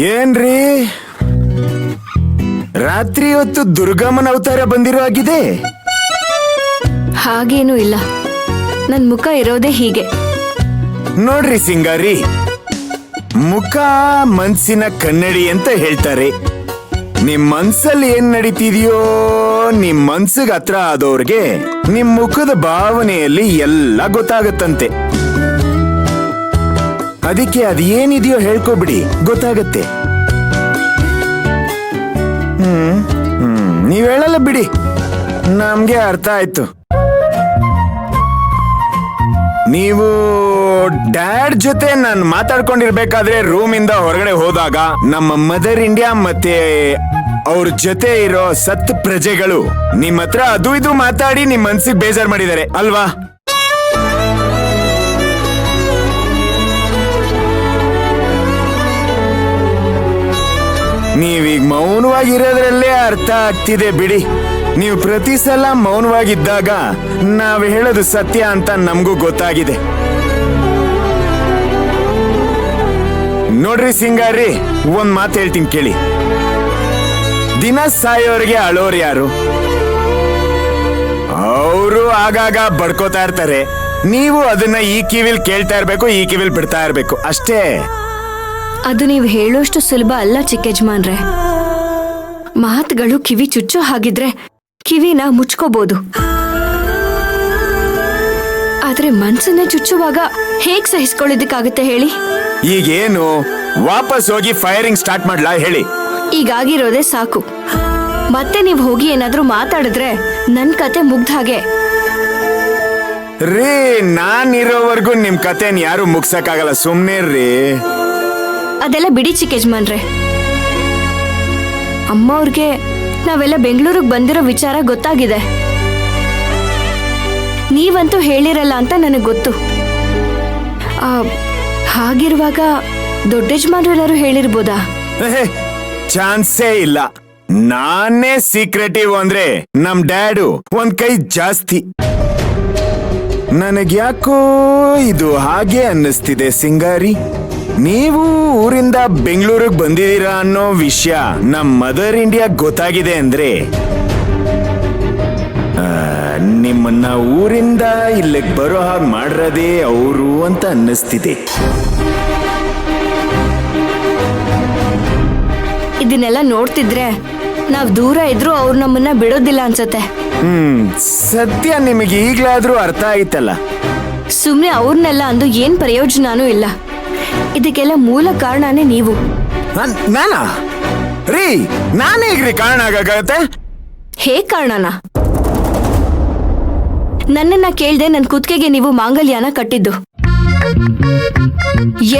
ಏನ್ರಿ ರಾತ್ರಿ ಹೊತ್ತು ದುರ್ಗಮ್ಮನ ಅವತಾರ ಬಂದಿರೋ ಆಗಿದೆ? ಹಾಗೇನೂ ಇಲ್ಲ, ನನ್ ಮುಖ ಇರೋದೇ ಹೀಗೆ. ನೋಡ್ರಿ ಸಿಂಗಾರಿ, ಮುಖ ಮನ್ಸಿನ ಕನ್ನಡಿ ಅಂತ ಹೇಳ್ತಾರೆ. ನಿಮ್ ಮನ್ಸಲ್ಲಿ ಏನ್ ನಡೀತಿದ್ಯೋ ನಿಮ್ ಮನ್ಸಿಗೆ ಹತ್ರ ಆದವ್ರಿಗೆ ನಿಮ್ ಮುಖದ ಭಾವನೆಯಲ್ಲಿ ಎಲ್ಲ ಗೊತ್ತಾಗತ್ತಂತೆ. ಅದಕ್ಕೆ ಅದೇನಿದೆಯೋ ಹೇಳ್ಕೊಬಿಡಿ, ಗೊತ್ತಾಗತ್ತೆ. ನೀವ್ ಹೇಳಲ್ಲ ಬಿಡಿ, ನಮ್ಗೆ ಅರ್ಥ ಆಯ್ತು. ನೀವು ಡ್ಯಾಡ್ ಜೊತೆ ನಾನು ಮಾತಾಡ್ಕೊಂಡಿರ್ಬೇಕಾದ್ರೆ ರೂಮಿಂದ ಹೊರಗಡೆ ಹೋದಾಗ ನಮ್ಮ ಮದರ್ ಇಂಡಿಯಾ ಮತ್ತೆ ಅವ್ರ ಜೊತೆ ಇರೋ ಸತ್ ಪ್ರಜೆಗಳು ನಿಮ್ ಹತ್ರ ಅದು ಇದು ಮಾತಾಡಿ ನಿಮ್ ಮನ್ಸಿಗೆ ಬೇಜಾರ್ ಮಾಡಿದ್ದಾರೆ ಅಲ್ವಾ? ನೀವೀಗ ಮೌನವಾಗಿರೋದ್ರಲ್ಲೇ ಅರ್ಥ ಆಗ್ತಿದೆ ಬಿಡಿ. ನೀವು ಪ್ರತಿ ಸಲ ಮೌನವಾಗಿದ್ದಾಗ ನಾವ್ ಹೇಳೋದು ಸತ್ಯ ಅಂತ ನಮಗೂ ಗೊತ್ತಾಗಿದೆ. ನೋಡ್ರಿ ಸಿಂಗಾರಿ, ಒಂದ್ ಮಾತು ಹೇಳ್ತೀನಿ ಕೇಳಿ. ದಿನ ಸಾಯೋರಿಗೆ ಅಳೋರು ಯಾರು? ಅವರು ಆಗಾಗ ಬಡ್ಕೋತಾ ಇರ್ತಾರೆ, ನೀವು ಅದನ್ನ ಈ ಕಿವಿಲ್ ಕೇಳ್ತಾ ಇರ್ಬೇಕು, ಈ ಕಿವಿಲ್ ಬಿಡ್ತಾ ಇರ್ಬೇಕು ಅಷ್ಟೇ. ಅದು ನೀವು ಹೇಳೋಷ್ಟು ಸುಲಭ ಅಲ್ಲ ಚಿಕ್ಕಜ್ಮಾನ್ರೆ. ಮಾತುಗಳು ಕಿವಿ ಚುಚ್ಚೋ ಹಾಗಿದ್ರೆ ಕಿವಿನ ಮುಚ್ಕೋಬಹುದು, ಆದ್ರೆ ಮನ್ಸನ್ನ ಚುಚ್ಚುವಾಗ ಹೇಗ್ ಸಹಿಸ್ಕೊಳ್ಳೋದಕ್ಕಾಗುತ್ತೆ ಹೇಳಿ? ಈಗೇನು ವಾಪಸ್ ಹೋಗಿ ಫೈರಿಂಗ್ ಸ್ಟಾರ್ಟ್ ಮಾಡ್ಲಾ ಹೇಳಿ? ಈಗಾಗಿರೋದೇ ಸಾಕು. ಮತ್ತೆ ನೀವ್ ಹೋಗಿ ಏನಾದ್ರೂ ಮಾತಾಡಿದ್ರೆ ನನ್ ಕತೆ ಮುಗ್ದ ಹಾಗೆ. ರೀ, ನಾನಿರೋವರೆಗೂ ನಿಮ್ ಕತೆನ್ ಯಾರು ಮುಗ್ಸಕ್ಕಾಗಲ್ಲ, ಸುಮ್ನೆ ರೀ. ಅದೆಲ್ಲ ಬಿಡಿ ಚಿಕ್ಕಜ್ಮಾನ್ರೆ. ಅಮ್ಮ ಅವ್ರಿಗೆ ನಾವೆಲ್ಲ ಬೆಂಗಳೂರಿಗೆ ಬಂದಿರೋ ವಿಚಾರ ಗೊತ್ತಾಗಿದೆ. ನೀವಂತೂ ಹೇಳಿರಲ್ಲ ಅಂತ ನನಗೆ ಗೊತ್ತು. ಹಾಗಿರುವಾಗ ದೊಡ್ಡಜ್ಮಾನ್ರೆಲ್ಲರೂ ಹೇಳಿರ್ಬೋದಾ? ಚಾನ್ಸೇ ಇಲ್ಲ. ನಾನೇ ಸೀಕ್ರೆಟಿವ್ ಅಂದ್ರೆ ನಮ್ ಡ್ಯಾಡು ಒಂದ್ ಕೈ ಜಾಸ್ತಿ. ನನಗ್ಯಾಕೋ ಇದು ಹಾಗೆ ಅನ್ನಿಸ್ತಿದೆ ಸಿಂಗಾರಿ. ನೀವು ಊರಿಂದ ಬೆಂಗಳೂರಿಗೆ ಬಂದಿದ್ದೀರಾ ಅನ್ನೋ ವಿಷಯ ನಮ್ ಮದರ್ ಇಂಡಿಯಾ ಗೊತ್ತಾಗಿದೆ ಅಂದ್ರೆ ನಿಮ್ಮನ್ನ ಊರಿಂದ ಇಲ್ಲಿಗೆ ಬರೋ ಹಾಗೆ ಮಾಡಿರೋದೇ ಅವರು ಅಂತ ಅನ್ನಿಸ್ತಿದೆ. ಇದನ್ನೆಲ್ಲ ನೋಡ್ತಿದ್ರೆ ನಾವ್ ದೂರ ಇದ್ರು ಅವ್ರು ನಮ್ಮನ್ನ ಬಿಡೋದಿಲ್ಲ ಅನ್ಸತ್ತೆ. ಸತ್ಯ ನಿಮಗೆ ಈಗ್ಲಾದ್ರೂ ಅರ್ಥ ಆಯ್ತಲ್ಲ. ಸುಮ್ನೆ ಅವ್ರನ್ನೆಲ್ಲ ಅಂದು ಏನ್ ಪ್ರಯೋಜನನೂ ಇಲ್ಲ. ಇದಕ್ಕೆಲ್ಲ ಮೂಲ ಕಾರಣನೇ ನೀವು. ನಾನಾ ರೀ? ನಾನೇ ಹೇಗ್ರಿ ಕಾರಣ ಆಗತ್ತೆ? ಹೇಗ್ ಕಾರಣನಾ? ನನ್ನನ್ನ ಕೇಳ್ದೆ ನನ್ ಕುತ್ತಿಗೆಗೆ ನೀವು ಮಾಂಗಲ್ಯನ ಕಟ್ಟಿದ್ದು,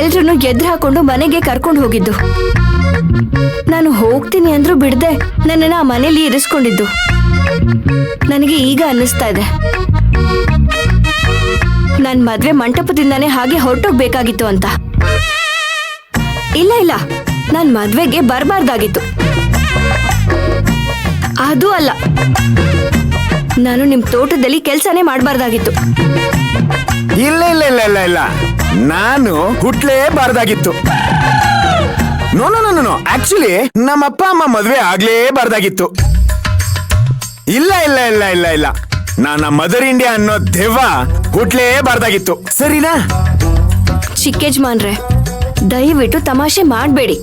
ಎಲ್ರನ್ನು ಎದ್ರು ಹಾಕೊಂಡು ಮನೆಗೆ ಕರ್ಕೊಂಡು ಹೋಗಿದ್ದು, ನಾನು ಹೋಗ್ತೀನಿ ಅಂದ್ರೂ ಬಿಡದೆ ನನ್ನನ್ನ ಆ ಮನೇಲಿ ಇರಿಸ್ಕೊಂಡಿದ್ದು. ನನಗೆ ಈಗ ಅನ್ನಿಸ್ತಾ ಇದೆ, ನನ್ ಮದ್ವೆ ಮಂಟಪದಿಂದಾನೇ ಹಾಗೆ ಹೊರಟೋಗ್ಬೇಕಾಗಿತ್ತು ಅಂತ. ಇಲ್ಲ ಇಲ್ಲ, ನಾನ್ ಮದ್ವೆಗೆ ಬರ್ಬಾರ್ದಾಗಿತ್ತು. ಅದು ಅಲ್ಲ, ನಾನು ನಿಮ್ ತೋಟದಲ್ಲಿ ಕೆಲ್ಸನೇ ಮಾಡ್ಬಾರ್ದಾಗಿತ್ತು. ಇಲ್ಲ ಇಲ್ಲ ಇಲ್ಲ ಇಲ್ಲ ಇಲ್ಲ, ನಾನು ಹುಟ್ಲೇಬಾರ್ದಾಗಿತ್ತು. No no no no, actually ನಮ್ಮ ಅಪ್ಪ ಅಮ್ಮ ಮದ್ವೆ ಆಗ್ಲೇಬಾರ್ದಾಗಿತ್ತು. ಇಲ್ಲ ಇಲ್ಲ ಇಲ್ಲ ಇಲ್ಲ ಇಲ್ಲ, ನನ್ನ ಮದರ್ ಇಂಡಿಯಾ ಅನ್ನೋ ದೆವ್ವ ಹುಟ್ಲೇಬಾರ್ದಾಗಿತ್ತು. ಸರಿನಾ? ಚಿಕ್ಕಜ್ಮಾನ್ರೆ, ದಯವಿಟ್ಟು ತಮಾಷೆ ಮಾಡ್ಬೇಡಿ.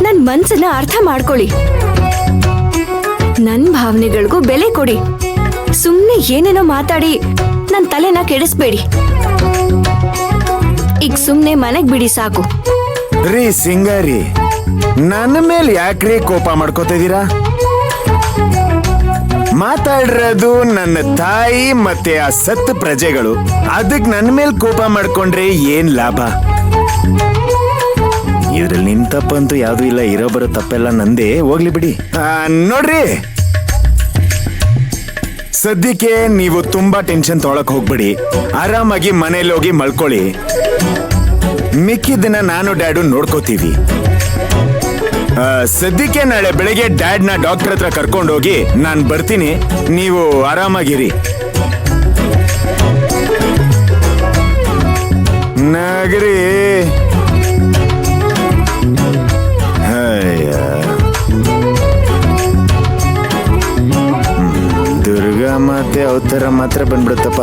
ನನ್ ಮನ್ಸನ್ನ ಅರ್ಥ ಮಾಡ್ಕೊಳ್ಳಿ. ನನ್ ಭಾವನೆಗಳಿಗೂ ಬೆಲೆ ಕೊಡಿ. ಸುಮ್ನೆ ಏನೇನೋ ಮಾತಾಡಿ ನನ್ ತಲೆನ ಕೆಡಿಸ್ಬೇಡಿ. ಈಗ ಸುಮ್ನೆ ಮನೆಗ್ ಬಿಡಿ ಸಾಕು. ರೀ ಸಿಂಗಾರಿ, ನನ್ನ ಮೇಲೆ ಯಾಕ್ರಿ ಕೋಪ ಮಾಡ್ಕೋತಿದ್ದೀರಾ? ಮಾತಾಡಿರೋದು ನನ್ನ ತಾಯಿ ಮತ್ತೆ ಆ ಸತ್ ಪ್ರಜೆಗಳು. ಅದಕ್ಕೆ ನನ್ನ ಮೇಲೆ ಕೋಪ ಮಾಡ್ಕೊಂಡ್ರೆ ಏನ್ ಲಾಭ? ಇದ್ರಲ್ಲಿ ನಿನ್ ತಪ್ಪಂತೂ ಯಾವ್ದು ಇಲ್ಲ, ಇರೋ ಬರೋ ತಪ್ಪೆಲ್ಲ ನಂದೇ, ಹೋಗ್ಲಿ ಬಿಡಿ. ನೋಡ್ರಿ, ಸದ್ಯಕ್ಕೆ ನೀವು ತುಂಬಾ ಟೆನ್ಷನ್ ತೊಗೊಳಕ್ ಹೋಗ್ಬಿಡಿ. ಆರಾಮಾಗಿ ಮನೇಲಿ ಹೋಗಿ ಮಲ್ಕೊಳ್ಳಿ. ಮಿಕ್ಕಿದ್ದನ್ನ ನಾನು ಡ್ಯಾಡು ನೋಡ್ಕೋತೀವಿ. ಸದ್ಯಕ್ಕೆ ನಾಳೆ ಬೆಳಿಗ್ಗೆ ಡ್ಯಾಡ್ನ ಡಾಕ್ಟರ್ ಹತ್ರ ಕರ್ಕೊಂಡೋಗಿ ನಾನು ಬರ್ತೀನಿ. ನೀವು ಆರಾಮಾಗಿರಿ. ನಗರಿ ಅದೇ ಅವತಾರ ಮಾತ್ರ ಬಂದ್ಬಿಡುತ್ತಪ್ಪ.